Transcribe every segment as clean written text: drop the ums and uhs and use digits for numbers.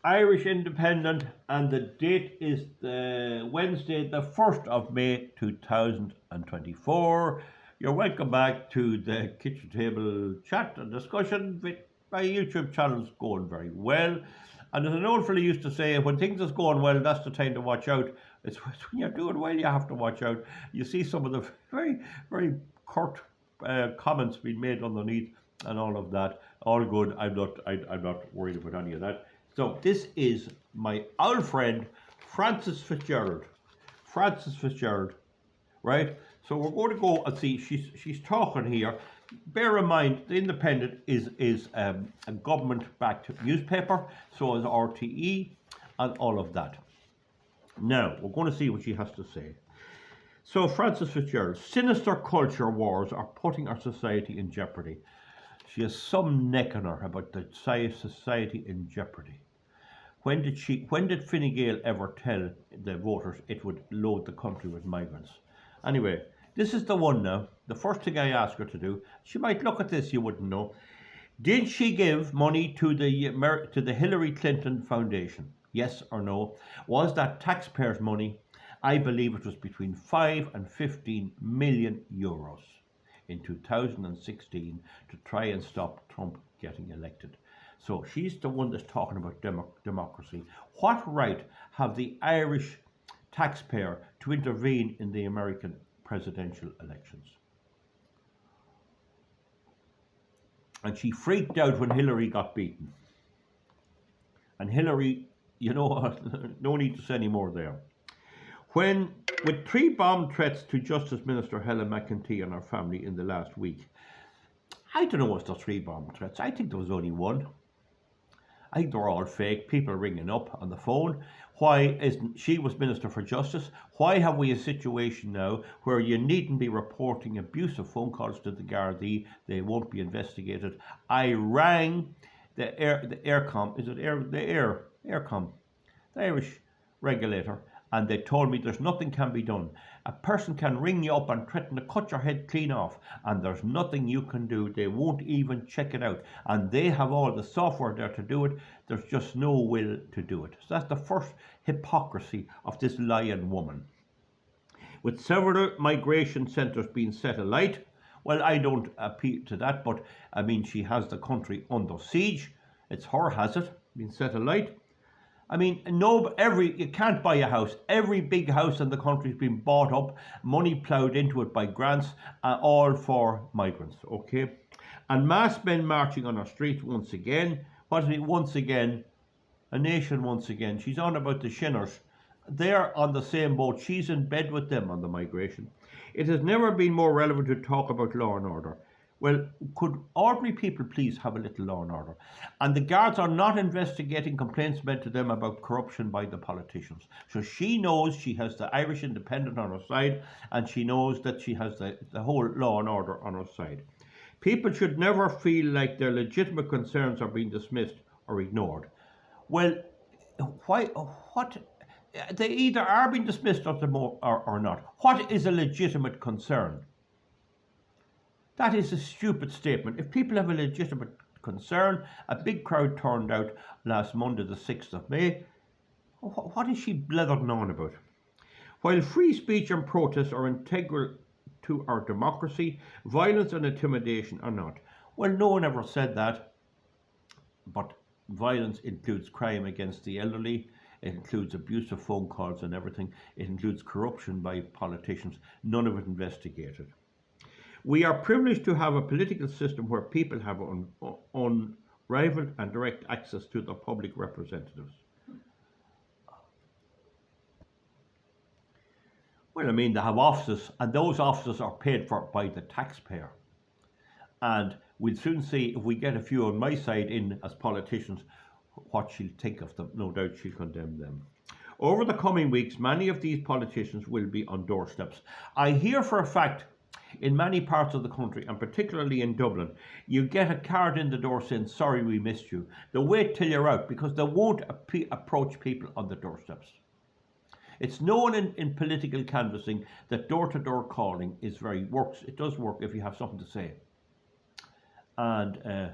Irish Independent, and the date is the Wednesday, the 1st of May 2024. You're welcome back to the kitchen table chat and discussion. With my YouTube channel's going very well. And as an old fella used to say, when things is going well, that's the time to watch out. It's when you're doing well, you have to watch out. You see some of the very, very curt comments being made underneath and all of that. All good. I'm not worried about any of that. So this is my old friend, Frances Fitzgerald. Frances Fitzgerald, right? So we're going to go and see, she's talking here. Bear in mind, The Independent is a government-backed newspaper, so is RTE and all of that. Now, we're going to see what she has to say. So Frances Fitzgerald, sinister culture wars are putting our society in jeopardy. She has some neck on her about the society in jeopardy. When did Fine Gael ever tell the voters it would load the country with migrants? Anyway, this is the one now. The first thing I ask her to do, she might look at this, you wouldn't know. Did she give money to the Hillary Clinton Foundation? Yes or no? Was that taxpayers' money? I believe it was between 5 and 15 million euros in 2016 to try and stop Trump getting elected. So she's the one that's talking about democracy. What right have the Irish taxpayer to intervene in the American presidential elections? And she freaked out when Hillary got beaten. And Hillary, you know, no need to say any more there. When, with 3 bomb threats to Justice Minister Helen McEntee and her family in the last week, I don't know what's the 3 bomb threats. I think there was only one. I think they're all fake, people ringing up on the phone. Why isn't she was Minister for Justice? Why have we a situation now where you needn't be reporting abusive phone calls to the Gardaí? They won't be investigated. I rang the Aircom, the Irish regulator, and they told me there's nothing can be done. A person can ring you up and threaten to cut your head clean off, and there's nothing you can do. They won't even check it out. And they have all the software there to do it. There's just no will to do it. So that's the first hypocrisy of this lying woman. With several migration centres being set alight, well, I don't appeal to that, but I mean, she has the country under siege. It's her, has it, been set alight. I mean, you can't buy a house. Every big house in the country has been bought up, money ploughed into it by grants, all for migrants, okay? And mass men marching on our streets once again. What is it once again? A nation once again. She's on about the Shinners. They're on the same boat. She's in bed with them on the migration. It has never been more relevant to talk about law and order. Well, could ordinary people please have a little law and order? And the guards are not investigating complaints made to them about corruption by the politicians. So she knows she has the Irish Independent on her side, and she knows that she has the whole law and order on her side. People should never feel like their legitimate concerns are being dismissed or ignored. Well, what? They either are being dismissed or not. What is a legitimate concern? That is a stupid statement. If people have a legitimate concern, a big crowd turned out last Monday, the 6th of May. What is she blethering on about? While free speech and protest are integral to our democracy, violence and intimidation are not. Well, no one ever said that, but violence includes crime against the elderly. It includes abusive phone calls and everything. It includes corruption by politicians. None of it investigated. We are privileged to have a political system where people have unrivaled and direct access to their public representatives. Well, I mean, they have offices, and those offices are paid for by the taxpayer. And we'll soon see, if we get a few on my side in as politicians, what she'll think of them. No doubt she'll condemn them. Over the coming weeks, many of these politicians will be on doorsteps. I hear for a fact, in many parts of the country, and particularly in Dublin, you get a card in the door saying, sorry we missed you. They'll wait till you're out because they won't approach people on the doorsteps. It's known in political canvassing that door-to-door calling works. It does work if you have something to say. And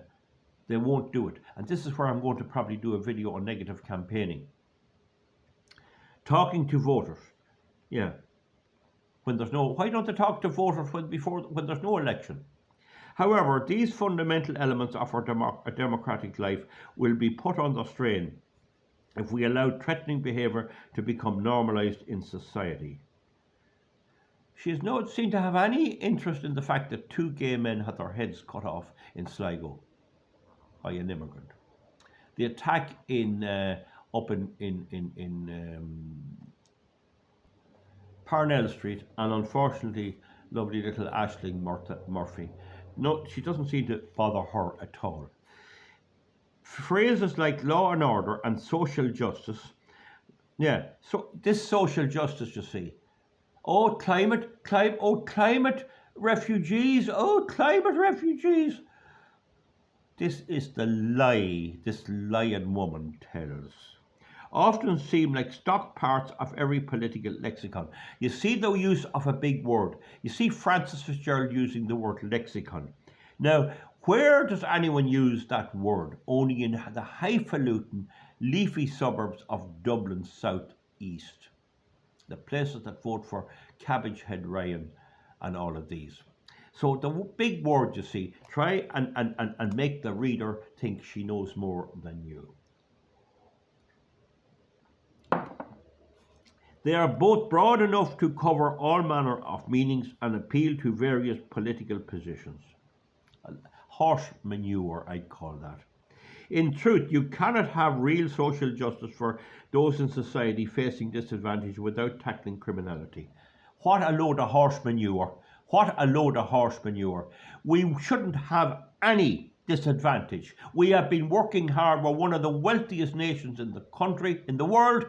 They won't do it. And this is where I'm going to probably do a video on negative campaigning. Talking to voters. Yeah. When there's no, why don't they talk to voters when there's no election? However, these fundamental elements of our democratic life will be put under strain if we allow threatening behaviour to become normalised in society. She has not seemed to have any interest in the fact that 2 gay men had their heads cut off in Sligo by an immigrant. The attack up in Parnell Street, and unfortunately, lovely little Aisling Murphy. No, she doesn't seem to bother her at all. Phrases like law and order and social justice. Yeah, so this social justice, you see. Oh, climate refugees. Oh, climate refugees. This is the lie this lying woman tells. Often seem like stock parts of every political lexicon. You see the use of a big word. You see Francis Fitzgerald using the word lexicon. Now, where does anyone use that word? Only in the highfalutin, leafy suburbs of Dublin South East. The places that vote for Cabbage Head Ryan and all of these. So the big word, you see, try and make the reader think she knows more than you. They are both broad enough to cover all manner of meanings and appeal to various political positions. Horse manure, I'd call that. In truth, you cannot have real social justice for those in society facing disadvantage without tackling criminality. What a load of horse manure. What a load of horse manure. We shouldn't have any disadvantage. We have been working hard. We're one of the wealthiest nations in the country, in the world,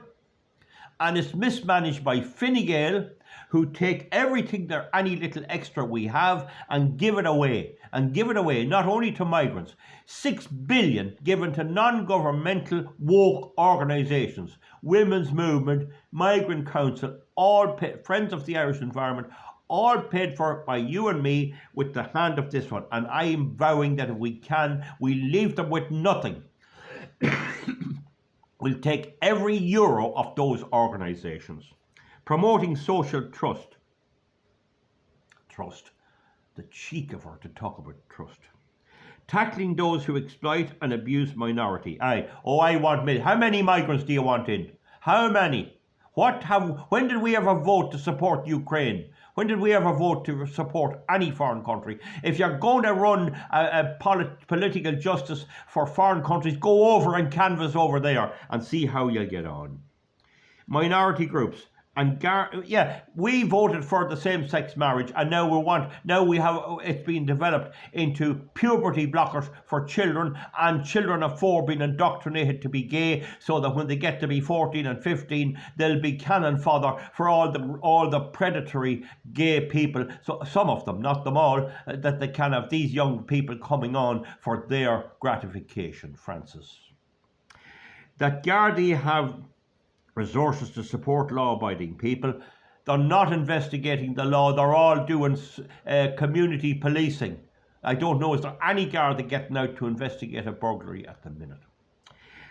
and it's mismanaged by Fine Gael, who take everything there, any little extra we have, and give it away. And give it away, not only to migrants. 6 billion given to non-governmental woke organisations, Women's Movement, Migrant Council, all Friends of the Irish Environment, all paid for by you and me with the hand of this one. And I am vowing that if we can, we leave them with nothing. We'll take every euro of those organisations. Promoting social trust. Trust. The cheek of her to talk about trust. Tackling those who exploit and abuse minority. I want millions. How many migrants do you want in? How many? When did we ever vote to support Ukraine? When did we ever vote to support any foreign country? If you're going to run a political justice for foreign countries, go over and canvass over there and see how you'll get on. Minority groups. And we voted for the same-sex marriage, and it's been developed into puberty blockers for children, and children of 4 being indoctrinated to be gay, so that when they get to be 14 and 15, they'll be cannon fodder for all the predatory gay people. So some of them, not them all, that they can have these young people coming on for their gratification. Francis, that Gardaí have resources to support law-abiding people. They're not investigating the law. They're all doing community policing. I don't know, is there any Garda getting out to investigate a burglary at the minute?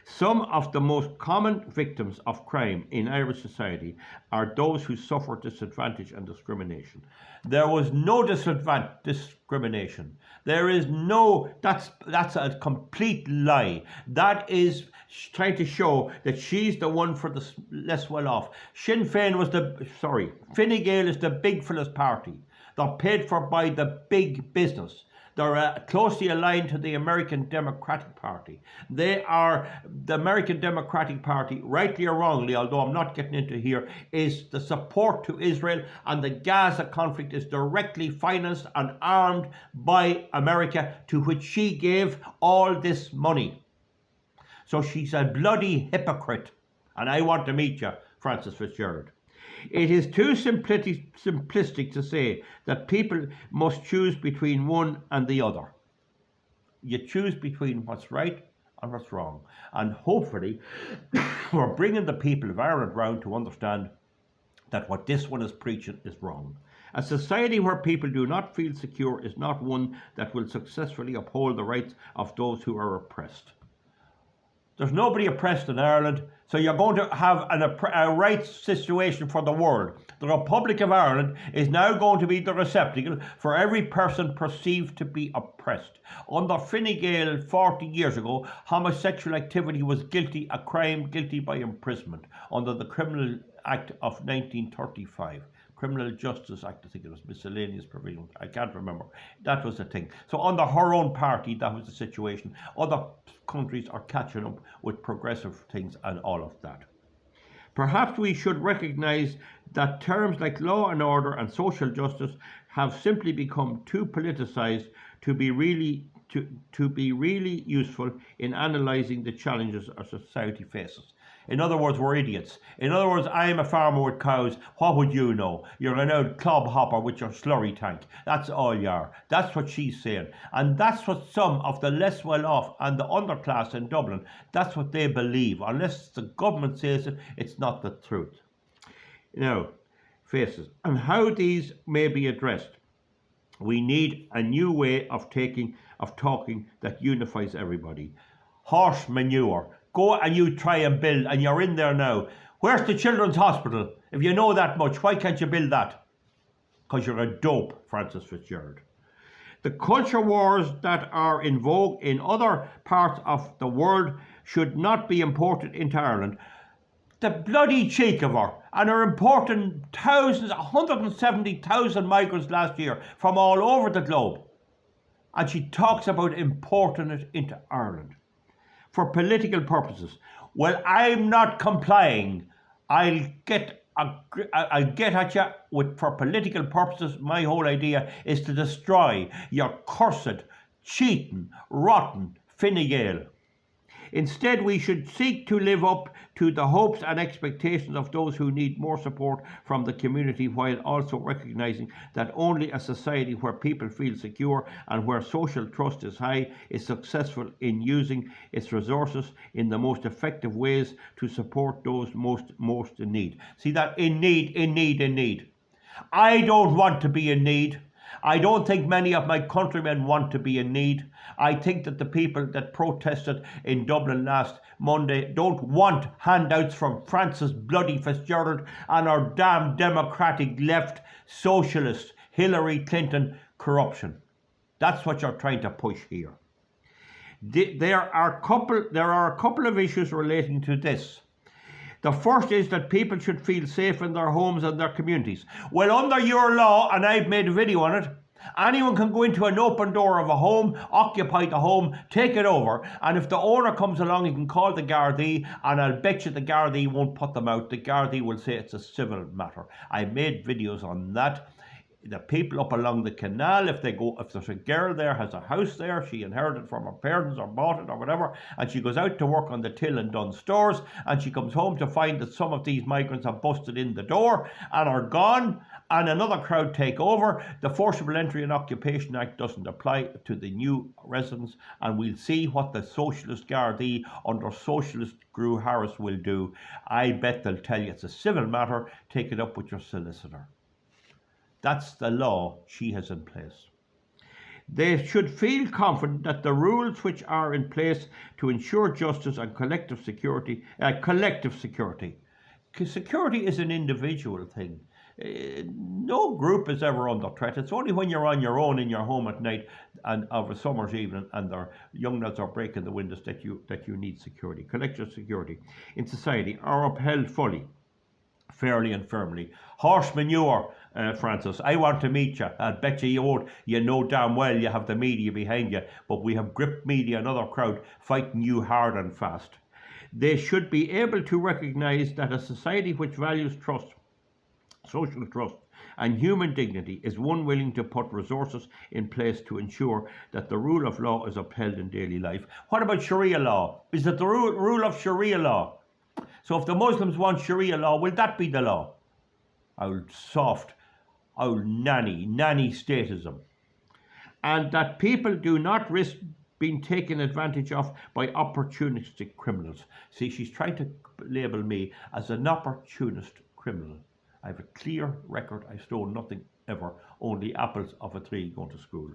Some of the most common victims of crime in Irish society are those who suffer disadvantage and discrimination. There was no discrimination. There is no, that's a complete lie. That is trying to show that she's the one for the less well off. Fine Gael is the big fella's party. They're paid for by the big business. They're closely aligned to the American Democratic Party. They are the American Democratic Party, rightly or wrongly, although I'm not getting into here, is the support to Israel, and the Gaza conflict is directly financed and armed by America, to which she gave all this money. So she's a bloody hypocrite, and I want to meet you, Francis Fitzgerald. It is too simplistic to say that people must choose between one and the other. You choose between what's right and what's wrong. And hopefully we're bringing the people of Ireland round to understand that what this one is preaching is wrong. A society where people do not feel secure is not one that will successfully uphold the rights of those who are oppressed. There's nobody oppressed in Ireland, so you're going to have a rights situation for the world. The Republic of Ireland is now going to be the receptacle for every person perceived to be oppressed. Under Fine Gael 40 years ago, homosexual activity was a crime guilty by imprisonment under the Criminal Act of 1935. Criminal Justice Act, I think it was, miscellaneous provision, I can't remember. That was the thing. So under her own party, that was the situation. Other countries are catching up with progressive things and all of that. Perhaps we should recognise that terms like law and order and social justice have simply become too politicised to be really useful in analysing the challenges our society faces. In other words, we're idiots. In other words, I'm a farmer with cows. What would you know? You're an old club hopper with your slurry tank. That's all you are. That's what she's saying. And that's what some of the less well-off and the underclass in Dublin, that's what they believe. Unless the government says it, it's not the truth. Now, faces. And how these may be addressed. We need a new way of talking that unifies everybody. Horse manure. Go and you try and build, and you're in there now. Where's the children's hospital? If you know that much, why can't you build that? Because you're a dope, Francis Fitzgerald. The culture wars that are in vogue in other parts of the world should not be imported into Ireland. The bloody cheek of her, and are importing thousands, 170,000 migrants last year from all over the globe. And she talks about importing it into Ireland for political purposes. Well, I'm not complying. I'll get at you for political purposes. My whole idea is to destroy your cursed, cheating, rotten Fine Gael. Instead, we should seek to live up to the hopes and expectations of those who need more support from the community, while also recognising that only a society where people feel secure and where social trust is high is successful in using its resources in the most effective ways to support those most in need. See that? In need. I don't want to be in need. I don't think many of my countrymen want to be in need. I think that the people that protested in Dublin last Monday don't want handouts from Francis bloody Fitzgerald and our damn democratic left socialist Hillary Clinton corruption. That's what you're trying to push here. There are a couple of issues relating to this. The first is that people should feel safe in their homes and their communities. Well, under your law, and I've made a video on it, anyone can go into an open door of a home, occupy the home, take it over, and if the owner comes along, he can call the Gardaí, and I'll bet you the Gardaí won't put them out. The Gardaí will say it's a civil matter. I made videos on that. The people up along the canal, if there's a girl there, has a house there, she inherited from her parents or bought it or whatever, and she goes out to work on the till and done stores, and she comes home to find that some of these migrants have busted in the door and are gone, and another crowd take over. The Forcible Entry and Occupation Act doesn't apply to the new residents, and we'll see what the Socialist Gardaí under Socialist Gru Harris will do. I bet they'll tell you it's a civil matter, take it up with your solicitor. That's the law she has in place. They should feel confident that the rules which are in place to ensure justice and collective security. Security is an individual thing. No group is ever under threat. It's only when you're on your own in your home at night and of a summer's evening and their young lads are breaking the windows that you need security. Collective security in society are upheld fully, fairly and firmly. Horse manure, Francis, I want to meet you. I bet you won't. You know damn well you have the media behind you, but we have grip media, another crowd, fighting you hard and fast. They should be able to recognise that a society which values trust, social trust, and human dignity is one willing to put resources in place to ensure that the rule of law is upheld in daily life. What about Sharia law? Is it the rule of Sharia law? So if the Muslims want Sharia law, will that be the law? Old soft, old nanny statism. And that people do not risk being taken advantage of by opportunistic criminals. See, she's trying to label me as an opportunist criminal. I have a clear record. I stole nothing ever, only apples of a tree going to school.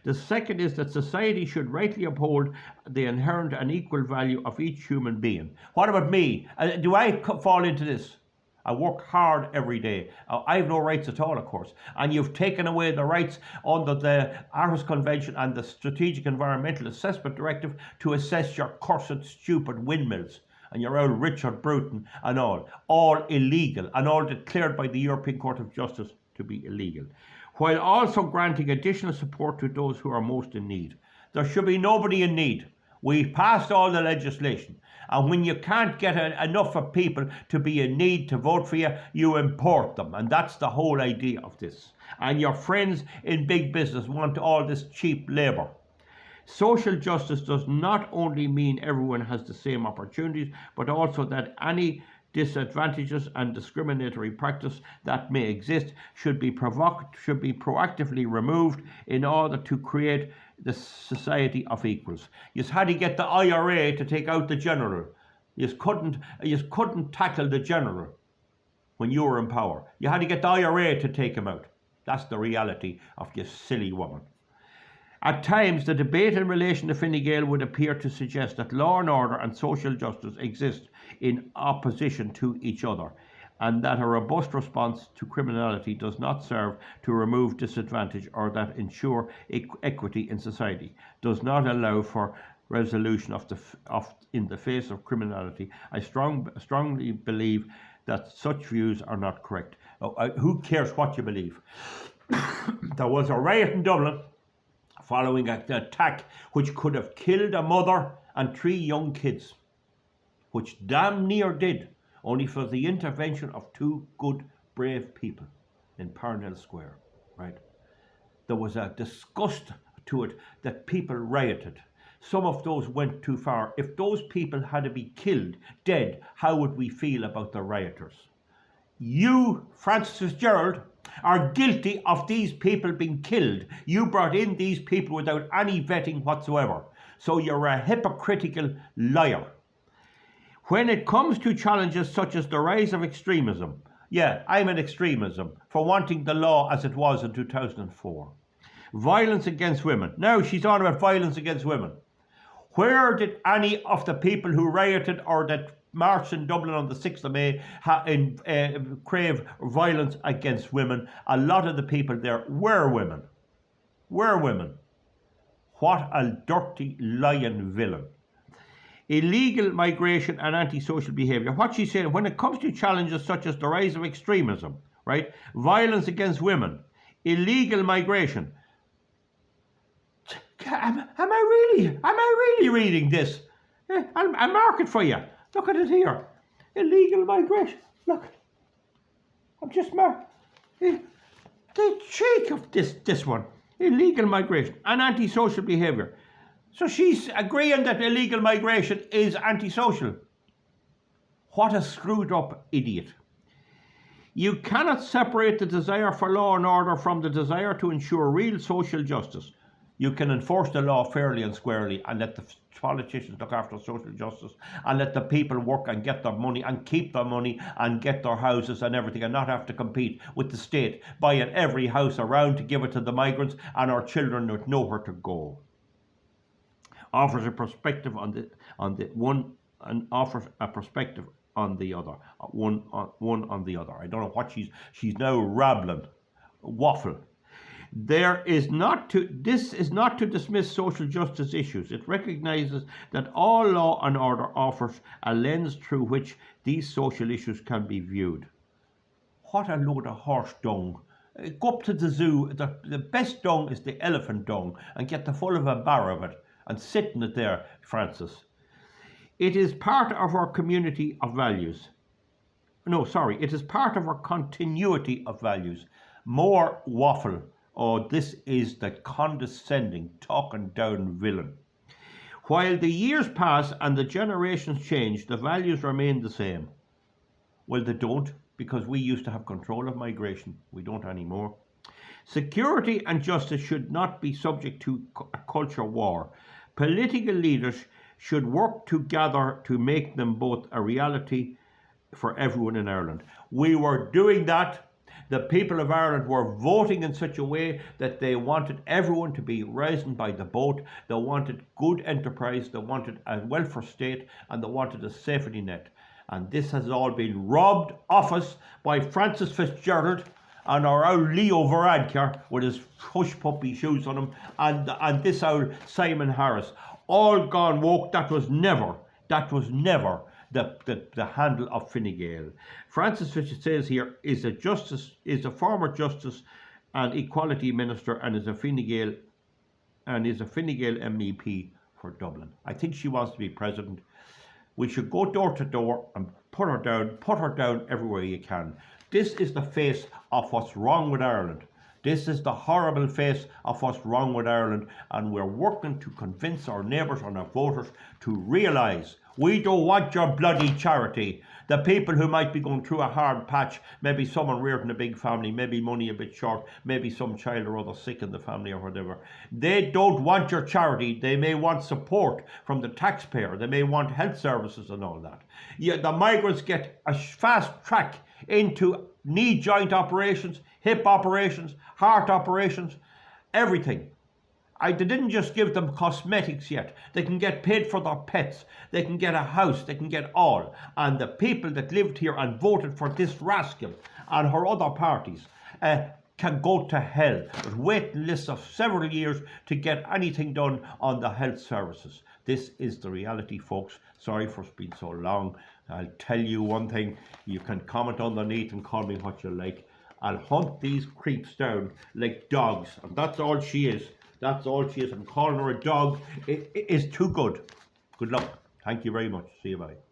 The second is that society should rightly uphold the inherent and equal value of each human being. What about me? Do I fall into this? I work hard every day. I have no rights at all, of course. And you've taken away the rights under the Aarhus Convention and the Strategic Environmental Assessment Directive to assess your cursed, stupid windmills and your old Richard Bruton and all illegal and all declared by the European Court of Justice to be illegal, while also granting additional support to those who are most in need. There should be nobody in need. We passed all the legislation. And when you can't get enough of people to be in need to vote for you, you import them. And that's the whole idea of this. And your friends in big business want all this cheap labour. Social justice does not only mean everyone has the same opportunities, but also that any disadvantages and discriminatory practice that may exist should be proactively removed in order to create the society of equals. You had to get the IRA to take out the general. You couldn't tackle the general when you were in power. You had to get the IRA to take him out. That's the reality of you silly woman. At times, the debate in relation to Fine Gael would appear to suggest that law and order and social justice exist in opposition to each other, and that a robust response to criminality does not serve to remove disadvantage or that ensure equity in society, does not allow for resolution in the face of criminality. I strongly believe that such views are not correct. Who cares what you believe? There was a riot in Dublin following an attack which could have killed a mother and 3 young kids, which damn near did, only for the intervention of 2 good, brave people in Parnell Square, right? There was a disgust to it that people rioted. Some of those went too far. If those people had to be killed, dead, how would we feel about the rioters? You, Francis Fitzgerald, are guilty of these people being killed. You brought in these people without any vetting whatsoever. So you're a hypocritical liar. When it comes to challenges such as the rise of extremism, yeah, I'm an extremism for wanting the law as it was in 2004. Violence against women. Now she's on about violence against women. Where did any of the people who rioted or that marched in Dublin on the 6th of May crave violence against women? A lot of the people there were women. What a dirty, lying villain. Illegal migration and antisocial behaviour. What she's saying, when it comes to challenges such as the rise of extremism, right, violence against women, illegal migration. Am I really reading this? I'll mark it for you. Look at it here. Illegal migration. Look. I'm just marked. The cheek of this one. Illegal migration and antisocial behaviour. So she's agreeing that illegal migration is antisocial. What a screwed up idiot. You cannot separate the desire for law and order from the desire to ensure real social justice. You can enforce the law fairly and squarely and let the politicians look after social justice and let the people work and get their money and keep their money and get their houses and everything and not have to compete with the state buying every house around to give it to the migrants and our children with nowhere to go. Offers a perspective on the one and offers a perspective on the other. One on the other. I don't know what she's now rabbling, waffle. This is not to dismiss social justice issues. It recognises that all law and order offers a lens through which these social issues can be viewed. What a load of horse dung. Go up to the zoo. The best dung is the elephant dung and get the full of a bar of it and sit in it there, Francis. It is part of our community of values. It is part of our continuity of values. More waffle. Oh, this is the condescending, talking down villain. While the years pass and the generations change, the values remain the same. Well, they don't, because we used to have control of migration. We don't anymore. Security and justice should not be subject to a culture war. Political leaders should work together to make them both a reality for everyone in Ireland. We were doing that. The people of Ireland were voting in such a way that they wanted everyone to be rising by the boat. They wanted good enterprise, they wanted a welfare state, and they wanted a safety net. And this has all been robbed off us by Francis Fitzgerald and our old Leo Varadkar with his hush puppy shoes on him, and this old Simon Harris. All gone woke. That was never the handle of Fine Gael. Francis Fitzgerald says here is a former justice and equality minister, and is a Fine Gael MEP for Dublin. I think she wants to be president. We should go door to door and put her down everywhere you can. This is the face of what's wrong with Ireland. This is the horrible face of what's wrong with Ireland, and we're working to convince our neighbours and our voters to realise we don't want your bloody charity. The people who might be going through a hard patch, maybe someone reared in a big family, maybe money a bit short, maybe some child or other sick in the family or whatever, they don't want your charity. They may want support from the taxpayer. They may want health services and all that. Yeah, the migrants get a fast track into knee joint operations, hip operations, heart operations, everything. They didn't just give them cosmetics yet. They can get paid for their pets. They can get a house. They can get all. And the people that lived here and voted for this rascal and her other parties can go to hell. There's waiting lists of several years to get anything done on the health services. This is the reality, folks. Sorry for being so long. I'll tell you one thing. You can comment underneath and call me what you like. I'll hunt these creeps down like dogs. And that's all she is. That's all she is. I'm calling her a dog. It is too good. Good luck. Thank you very much. See you, bye.